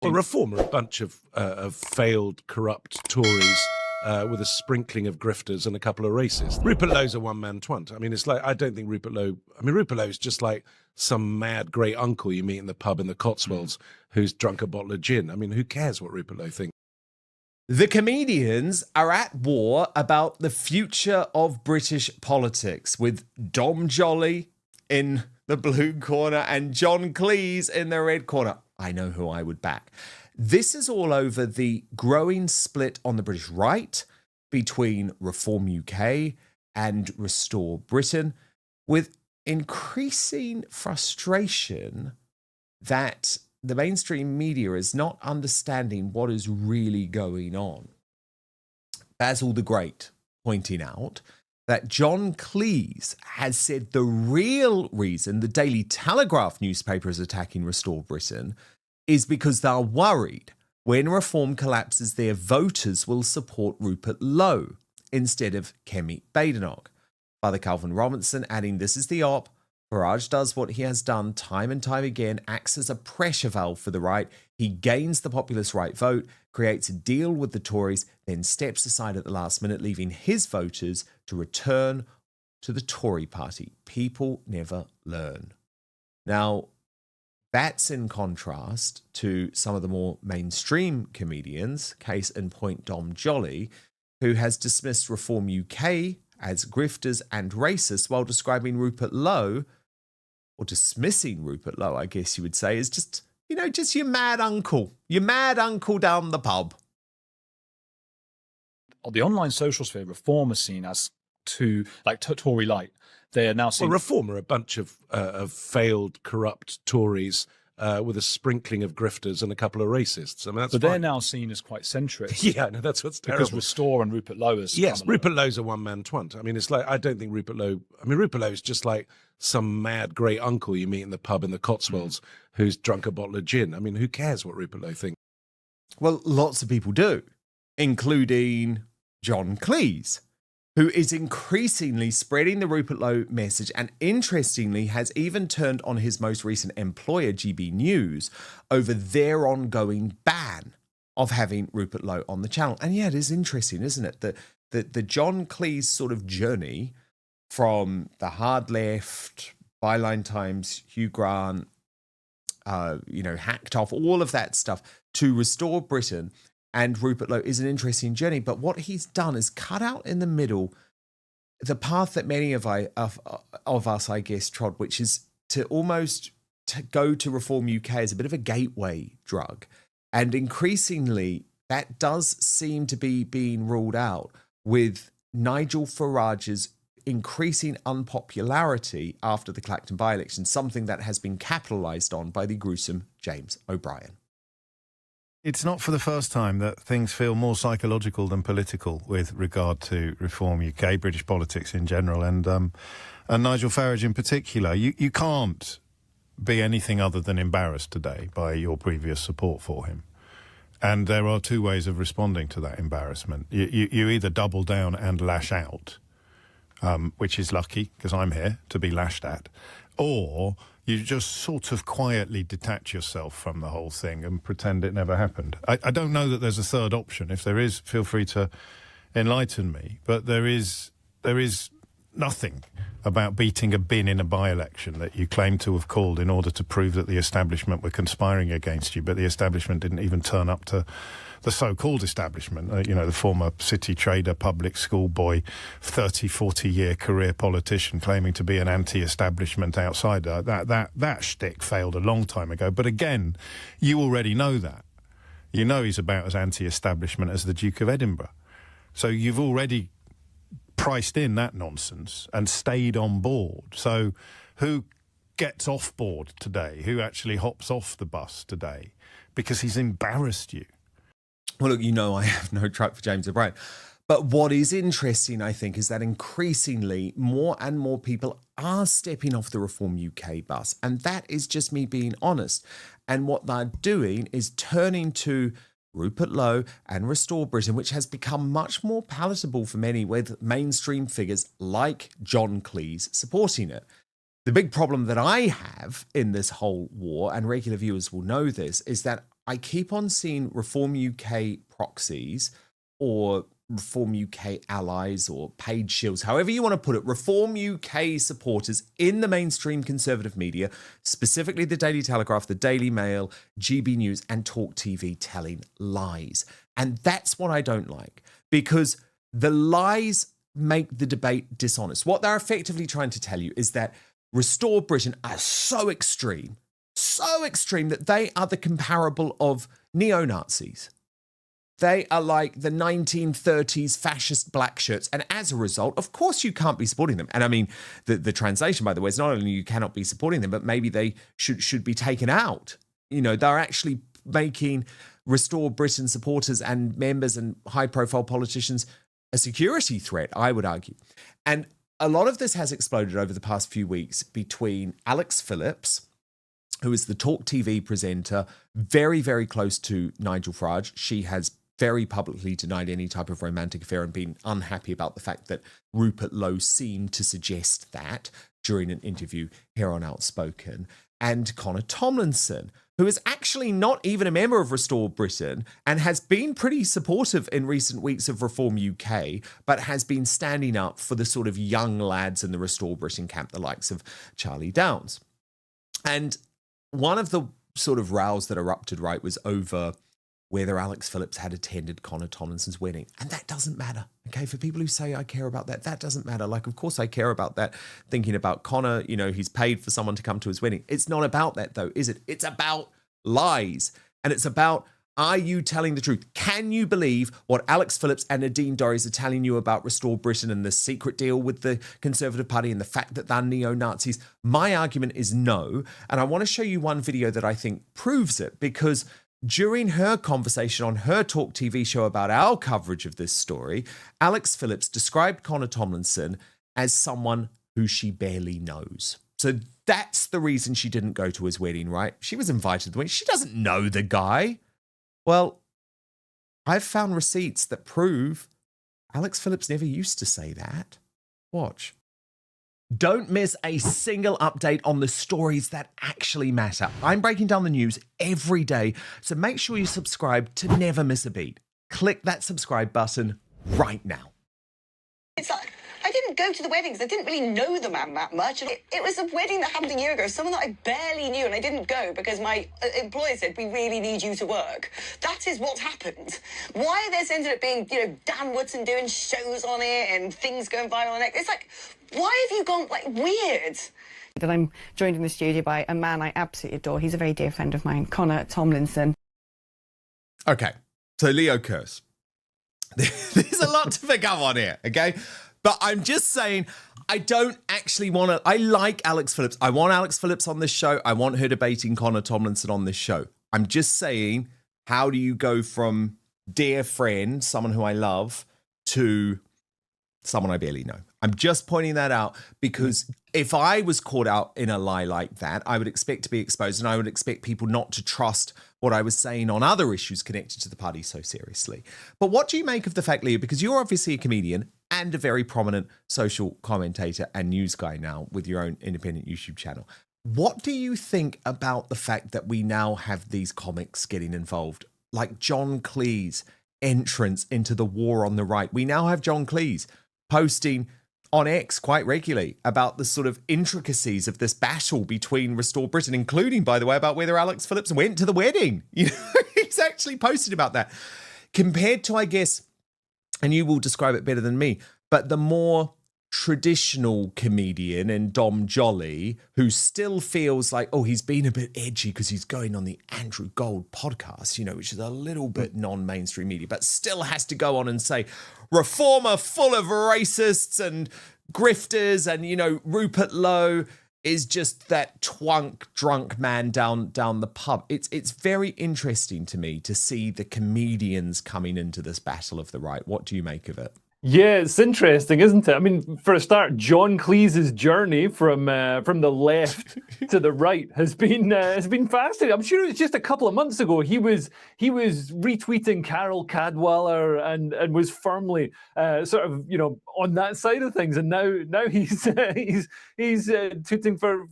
Well, Reform are a bunch of failed, corrupt Tories with a sprinkling of grifters and a couple of racists. Rupert Lowe's a one-man twant. I mean, it's like, I don't think Rupert Lowe... I mean, Rupert Lowe's just like some mad great uncle you meet in the pub in the Cotswolds who's drunk a bottle of gin. I mean, who cares what Rupert Lowe thinks? The comedians are at war about the future of British politics, with Dom Jolly in the blue corner and John Cleese in the red corner. I know who I would back. This is all over the growing split on the British right between Reform UK and Restore Britain, with increasing frustration that the mainstream media is not understanding what is really going on. Basil the Great pointing out that John Cleese has said the real reason the Daily Telegraph newspaper is attacking Restore Britain is because they're worried when Reform collapses, their voters will support Rupert Lowe instead of Kemi Badenoch. Father Calvin Robinson adding, this is the op. Farage does what he has done time and time again, acts as a pressure valve for the right. He gains the populist right vote, creates a deal with the Tories, then steps aside at the last minute, leaving his voters to return to the Tory party. People never learn. Now, that's in contrast to some of the more mainstream comedians, case in point Dom Jolly, who has dismissed Reform UK as grifters and racists while describing Rupert Lowe, or dismissing Rupert Lowe, I guess you would say, is just, you know, just your mad uncle down the pub. The online social sphere, Reform is seen as Tory light. They are now seen... Well, Reform are a bunch of failed, corrupt Tories with a sprinkling of grifters and a couple of racists. I mean, that's but fine. they're now seen as quite centrist. Yeah, no, that's what's terrible. Because Restore and Rupert Lowe is... Yes, Rupert Lowe's a one-man twant. I mean, it's like, I don't think Rupert Lowe... I mean, Rupert Lowe's just like some mad great uncle you meet in the pub in the Cotswolds who's drunk a bottle of gin. I mean, who cares what Rupert Lowe thinks? Well, lots of people do, including John Cleese, who is increasingly spreading the Rupert Lowe message and interestingly has even turned on his most recent employer, GB News, over their ongoing ban of having Rupert Lowe on the channel. And yeah, it is interesting, isn't it? The John Cleese sort of journey from the hard left, Byline Times, Hugh Grant, hacked off, all of that stuff, to Restore Britain and Rupert Lowe is an interesting journey. But what he's done is cut out in the middle the path that many of us, I guess, trod, which is to almost go to Reform UK as a bit of a gateway drug. And increasingly, that does seem to be being ruled out with Nigel Farage's increasing unpopularity after the Clacton by-election, something that has been capitalised on by the gruesome James O'Brien. It's not for the first time that things feel more psychological than political with regard to Reform UK, British politics in general, and Nigel Farage in particular. You can't be anything other than embarrassed today by your previous support for him. And there are two ways of responding to that embarrassment. You either double down and lash out, which is lucky because I'm here to be lashed at, or you just sort of quietly detach yourself from the whole thing and pretend it never happened. I don't know that there's a third option. If there is, feel free to enlighten me. But there is nothing about beating a bin in a by-election that you claim to have called in order to prove that the establishment were conspiring against you, but the establishment didn't even turn up to the so-called establishment, the former city trader, public school boy, 30, 40-year career politician claiming to be an anti-establishment outsider. That shtick failed a long time ago. But again, you already know that. You know he's about as anti-establishment as the Duke of Edinburgh. So you've already priced in that nonsense and stayed on board. So who gets off board today? Who actually hops off the bus today? Because he's embarrassed you. Well, look, I have no truck for James O'Brien. But what is interesting, I think, is that increasingly more and more people are stepping off the Reform UK bus. And that is just me being honest. And what they're doing is turning to Rupert Lowe and Restore Britain, which has become much more palatable for many with mainstream figures like John Cleese supporting it. The big problem that I have in this whole war, and regular viewers will know this, is that I keep on seeing Reform UK proxies or Reform UK allies or paid shills, however you want to put it, Reform UK supporters in the mainstream conservative media, specifically the Daily Telegraph, the Daily Mail, GB News, and Talk TV telling lies. And that's what I don't like, because the lies make the debate dishonest. What they're effectively trying to tell you is that Restore Britain are so extreme that they are the comparable of neo-Nazis. They are like the 1930s fascist black shirts. And as a result, of course, you can't be supporting them. And I mean, the translation, by the way, is not only you cannot be supporting them, but maybe they should be taken out. You know, they're actually making Restore Britain supporters and members and high-profile politicians a security threat, I would argue. And a lot of this has exploded over the past few weeks between Alex Phillips, who is the Talk TV presenter, very, very close to Nigel Farage. She has very publicly denied any type of romantic affair and been unhappy about the fact that Rupert Lowe seemed to suggest that during an interview here on Outspoken. And Connor Tomlinson, who is actually not even a member of Restore Britain and has been pretty supportive in recent weeks of Reform UK, but has been standing up for the sort of young lads in the Restore Britain camp, the likes of Charlie Downs. And one of the sort of rows that erupted, right, was over whether Alex Phillips had attended Connor Tomlinson's wedding. And that doesn't matter, okay? For people who say, I care about that, that doesn't matter. Like, of course I care about that, thinking about Connor, you know, he's paid for someone to come to his wedding. It's not about that, though, is it? It's about lies. And it's about, are you telling the truth? Can you believe what Alex Phillips and Nadine Dorries are telling you about Restore Britain and the secret deal with the Conservative Party and the fact that they're neo-Nazis? My argument is no. And I want to show you one video that I think proves it, because during her conversation on her Talk TV show about our coverage of this story, Alex Phillips described Connor Tomlinson as someone who she barely knows. So that's the reason she didn't go to his wedding, right? She was invited to the wedding. She doesn't know the guy. Well, I've found receipts that prove Alex Phillips never used to say that. Watch. Don't miss a single update on the stories that actually matter. I'm breaking down the news every day, so make sure you subscribe to never miss a beat. Click that subscribe button right now. It's like, I didn't go to the weddings. I didn't really know the man that much. It was a wedding that happened a year ago, someone that I barely knew, and I didn't go because my employer said, we really need you to work. That is what happened. Why there's ended up being, you know, Dan Wootton doing shows on it and things going viral on it. It's like, why have you gone, like, weird? That I'm joined in the studio by a man I absolutely adore. He's a very dear friend of mine, Connor Tomlinson. Okay, so Leo Curse. There's a lot to pick up on here, okay? But I'm just saying, I don't actually want to... I like Alex Phillips. I want Alex Phillips on this show. I want her debating Connor Tomlinson on this show. I'm just saying, how do you go from dear friend, someone who I love, to someone I barely know? I'm just pointing that out because if I was caught out in a lie like that, I would expect to be exposed, and I would expect people not to trust what I was saying on other issues connected to the party so seriously. But what do you make of the fact, Leo, because you're obviously a comedian and a very prominent social commentator and news guy now with your own independent YouTube channel. What do you think about the fact that we now have these comics getting involved, like John Cleese entrance into the war on the right? We now have John Cleese posting on X quite regularly about the sort of intricacies of this battle between Restore Britain, including, by the way, about whether Alex Phillips went to the wedding. You know, he's actually posted about that. Compared to, I guess, and you will describe it better than me, but the more traditional comedian and Dom Jolly, who still feels like, oh, he's been a bit edgy because he's going on the Andrew Gold podcast, you know, which is a little bit non-mainstream media, but still has to go on and say, Reformer full of racists and grifters, and, you know, Rupert Lowe is just that twunk drunk man down the pub. It's very interesting to me to see the comedians coming into this battle of the right. What do you make of it? Yeah, it's interesting, isn't it? I mean, for a start, John Cleese's journey from the left to the right has been fascinating. I'm sure it was just a couple of months ago he was retweeting Carol Cadwalladr and was firmly sort of on that side of things, and now he's he's tooting for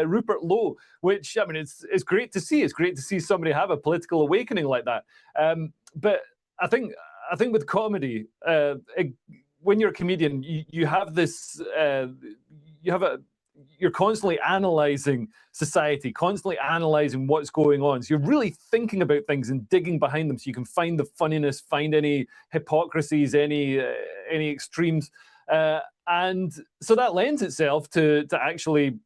Rupert Lowe, which I mean it's great to see. It's great to see somebody have a political awakening like that. But I think with comedy, when you're a comedian, you have this, you're constantly analyzing society, constantly analyzing what's going on. So you're really thinking about things and digging behind them, so you can find the funniness, find any hypocrisies, any extremes. And so that lends itself to actually,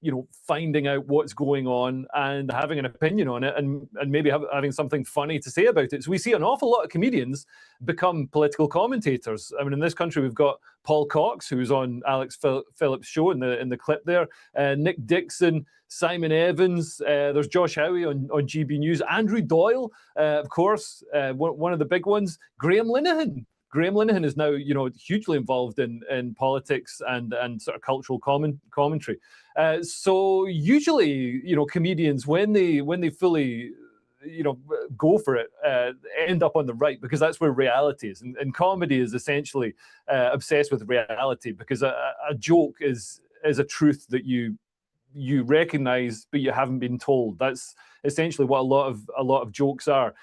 finding out what's going on and having an opinion on it, and maybe having something funny to say about it. So we see an awful lot of comedians become political commentators. I mean, in this country, we've got Paul Cox, who's on Alex Phillips' show in the clip there, Nick Dixon, Simon Evans, there's Josh Howie on GB News, Andrew Doyle, of course, one of the big ones, Graham Linehan. Graham Linehan is now, hugely involved in politics and sort of cultural commentary. So usually, comedians, when they fully, go for it, end up on the right, because that's where reality is. And comedy is essentially obsessed with reality, because a joke is a truth that you recognize, but you haven't been told. That's essentially what a lot of jokes are.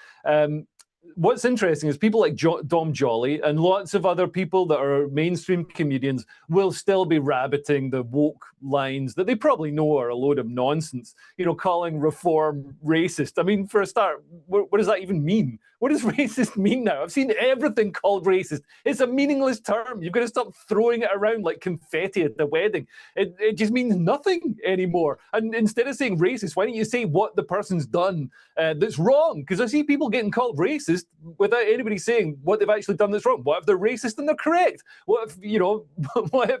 What's interesting is people like Dom Jolly and lots of other people that are mainstream comedians will still be rabbiting the woke lines that they probably know are a load of nonsense, calling reform racist. I mean, for a start, what does that even mean? What does racist mean now? I've seen everything called racist. It's a meaningless term. You've got to stop throwing it around like confetti at the wedding. It just means nothing anymore. And instead of saying racist, why don't you say what the person's done that's wrong? Because I see people getting called racist without anybody saying what they've actually done that's wrong. What if they're racist and they're correct? What if, what if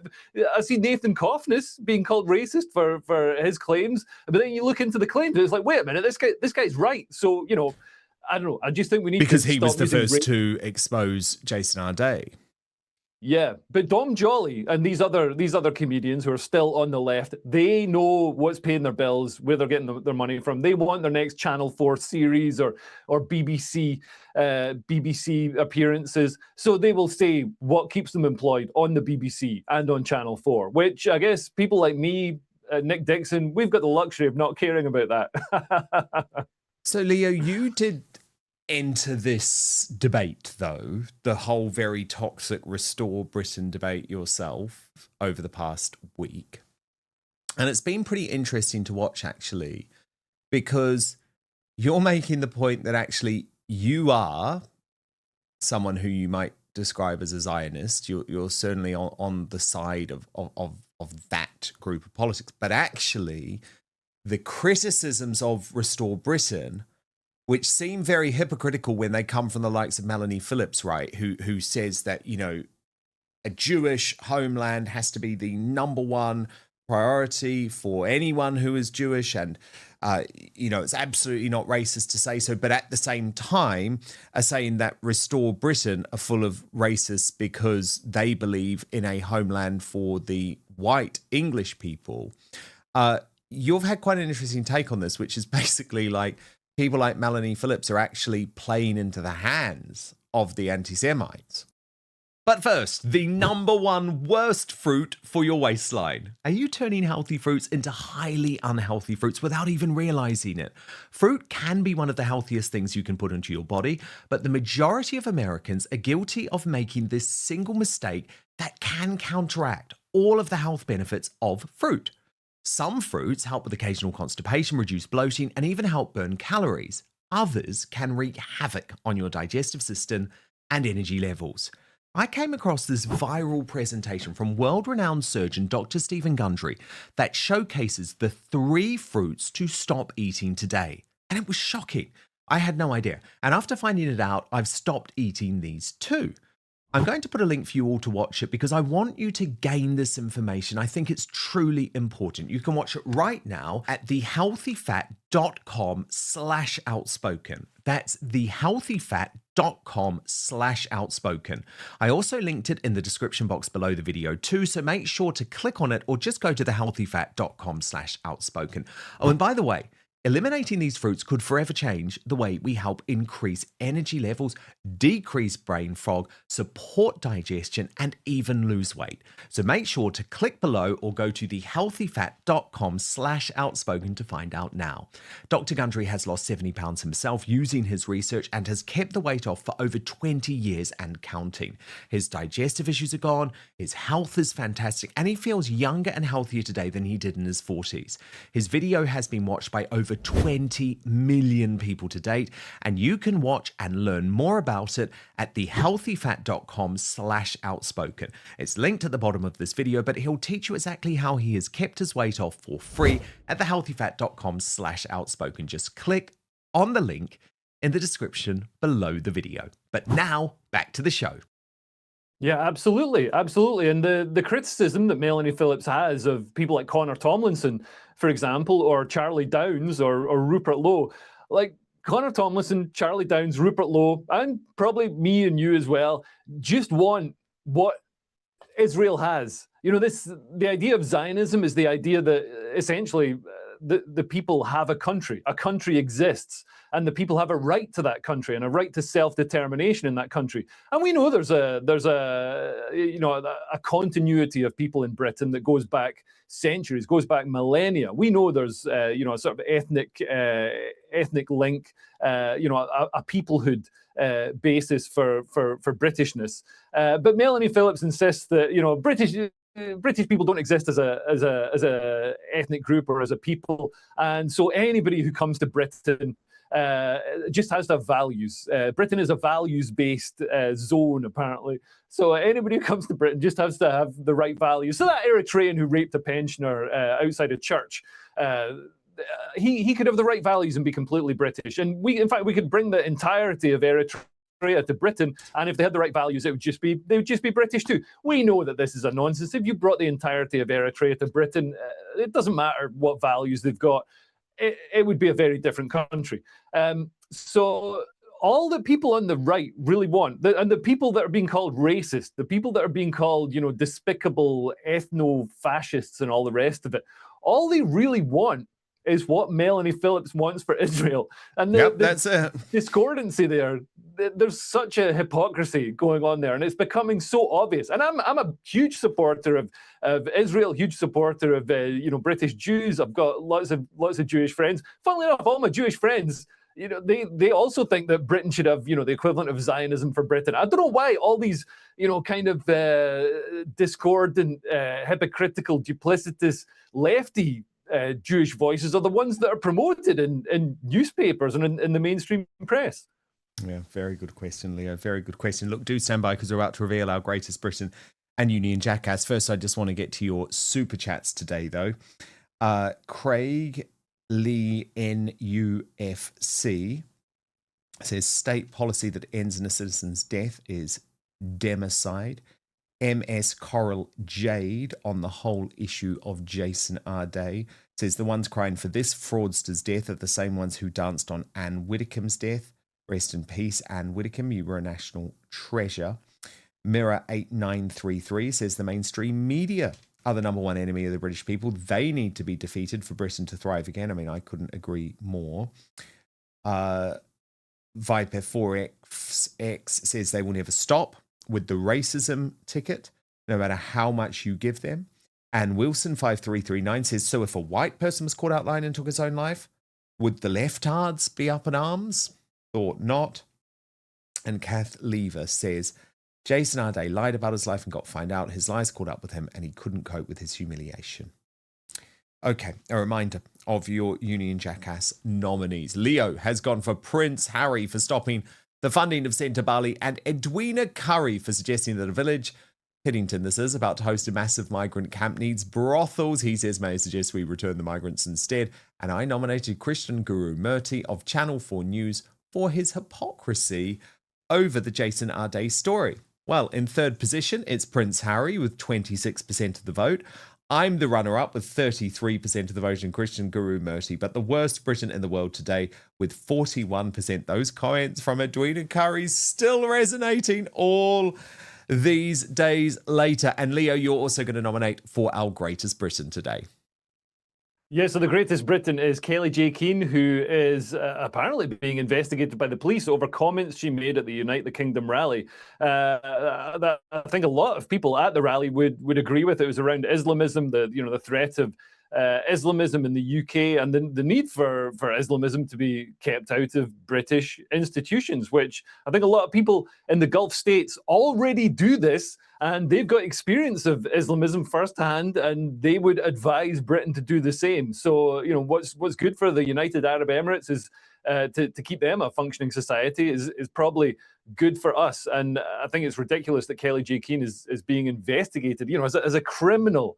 I see Nathan Coffness being called racist for his claims, but then you look into the claims and it's like, wait a minute, this guy's right. So, I don't know. I just think we need because to he was the first ra- to expose Jason Arday. Yeah, but Dom Jolly and these other comedians who are still on the left, they know what's paying their bills, where they're getting their money from. They want their next Channel 4 series or BBC appearances, so they will say what keeps them employed on the BBC and on Channel 4, which I guess people like me, Nick Dixon, we've got the luxury of not caring about that. So, Leo, you did enter this debate, though, the whole very toxic Restore Britain debate yourself over the past week. And it's been pretty interesting to watch, actually, because you're making the point that actually you are someone who you might describe as a Zionist. You're certainly on the side of that group of politics. But actually, the criticisms of Restore Britain, which seem very hypocritical when they come from the likes of Melanie Phillips, right, who says that, a Jewish homeland has to be the number one priority for anyone who is Jewish, and it's absolutely not racist to say so, but at the same time are saying that Restore Britain are full of racists because they believe in a homeland for the white English people. You've had quite an interesting take on this, which is basically like people like Melanie Phillips are actually playing into the hands of the anti-Semites. But first, the number one worst fruit for your waistline. Are you turning healthy fruits into highly unhealthy fruits without even realizing it? Fruit can be one of the healthiest things you can put into your body, but the majority of Americans are guilty of making this single mistake that can counteract all of the health benefits of fruit. Some fruits help with occasional constipation, reduce bloating, and even help burn calories. Others can wreak havoc on your digestive system and energy levels. I came across this viral presentation from world-renowned surgeon Dr. Stephen Gundry that showcases the 3 fruits to stop eating today. And it was shocking. I had no idea. And after finding it out, I've stopped eating these too. I'm going to put a link for you all to watch it because I want you to gain this information. I think it's truly important. You can watch it right now at thehealthyfat.com/outspoken. That's thehealthyfat.com/outspoken. I also linked it in the description box below the video too, so make sure to click on it or just go to thehealthyfat.com/outspoken. Oh, and by the way, eliminating these fruits could forever change the way we help increase energy levels, decrease brain fog, support digestion, and even lose weight. So make sure to click below or go to thehealthyfat.com/outspoken to find out now. Dr. Gundry has lost 70 pounds himself using his research and has kept the weight off for over 20 years and counting. His digestive issues are gone, his health is fantastic, and he feels younger and healthier today than he did in his 40s. His video has been watched by over 20 million people to date, and you can watch and learn more about it at thehealthyfat.com/outspoken. It's linked at the bottom of this video, but he'll teach you exactly how he has kept his weight off for free at thehealthyfat.com/outspoken. Just click on the link in the description below the video. But now, back to the show. Yeah, absolutely, absolutely. And the criticism that Melanie Phillips has of people like Connor Tomlinson, for example, or Charlie Downs or Rupert Lowe, like Connor Tomlinson, Charlie Downs, Rupert Lowe, and probably me and you as well, just want what Israel has. You know, the idea of Zionism is the idea that essentially the people have a country exists, and the people have a right to that country and a right to self-determination in that country. And we know there's a continuity of people in Britain that goes back centuries, goes back millennia. We know there's a sort of ethnic link, a peoplehood basis for Britishness. But Melanie Phillips insists that British people don't exist as a ethnic group or as a people, and so anybody who comes to Britain just has to have values. Britain is a values-based zone, apparently. So anybody who comes to Britain just has to have the right values. So that Eritrean who raped a pensioner outside a church, he could have the right values and be completely British. And in fact, we could bring the entirety of Eritrea to Britain, and if they had the right values, they would just be British too. We know that this is a nonsense. If you brought the entirety of Eritrea to Britain, it doesn't matter what values they've got. It would be a very different country. So all the people on the right really want, and the people that are being called racist, the people that are being called, despicable ethno-fascists and all the rest of it, all they really want is what Melanie Phillips wants for Israel. And that's it. Discordancy there. There's such a hypocrisy going on there, and it's becoming so obvious. And I'm a huge supporter of Israel, huge supporter of British Jews. I've got lots of Jewish friends. Funnily enough, all my Jewish friends, they also think that Britain should have the equivalent of Zionism for Britain. I don't know why all these kind of discordant, hypocritical, duplicitous, lefty Jewish voices are the ones that are promoted in newspapers and in the mainstream press. Yeah, very good question, Leo. Very good question. Look, do stand by because we're about to reveal our greatest Britain and Union jackass. First, I just want to get to your super chats today, though. Craig Lee NUFC says state policy that ends in a citizen's death is democide. MS Coral Jade on the whole issue of Jason Arday says the ones crying for this fraudster's death are the same ones who danced on Anne Widdecombe's death. Rest in peace, Anne Widdecombe. You were a national treasure. Mirror8933 says the mainstream media are the number one enemy of the British people. They need to be defeated for Britain to thrive again. I mean, I couldn't agree more. Viper4XX says they will never stop with the racism ticket, no matter how much you give them. And Wilson5339 says, so if a white person was caught out lying and took his own life, would the leftards be up in arms? Thought not. And Kath Lever says, Jason Arday lied about his life and got found out. His lies caught up with him and he couldn't cope with his humiliation. Okay, a reminder of your Union Jackass nominees. Leo has gone for Prince Harry for stopping the funding of Centre Bali, and Edwina Curry for suggesting that a village, Piddington this is, about to host a massive migrant camp needs brothels. He says may suggest we return the migrants instead. And I nominated Christian Guru Murti of Channel 4 News for his hypocrisy over the Jason Arday story. Well, in third position, it's Prince Harry with 26% of the vote. I'm the runner-up with 33% of the vote, and Christian Guru Murti. But the worst Briton in the world today with 41%. Those comments from Edwina Curry still resonating all these days later. And Leo, you're also going to nominate for our greatest Briton today. Yeah, so the greatest Briton is Kelly J. Keane, who is apparently being investigated by the police over comments she made at the Unite the Kingdom rally. That I think a lot of people at the rally would agree with. It was around Islamism, the threat of Islamism in the UK, and the need for Islamism to be kept out of British institutions, which I think a lot of people in the Gulf states already do this, and they've got experience of Islamism firsthand, and they would advise Britain to do the same. So, what's good for the United Arab Emirates is to keep them a functioning society is probably good for us. And I think it's ridiculous that Kelly J. Keane is being investigated, as a criminal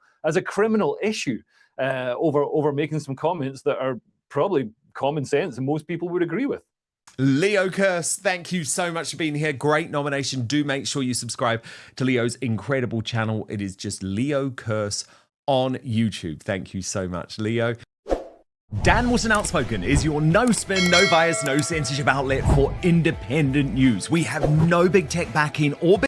issue. Over making some comments that are probably common sense and most people would agree with. Leo Kearse, thank you so much for being here. Great nomination. Do make sure you subscribe to Leo's incredible channel. It is just Leo Kearse on YouTube. Thank you so much, Leo. Dan Wotton Outspoken is your no spin, no bias, no censorship outlet for independent news. We have no big tech backing or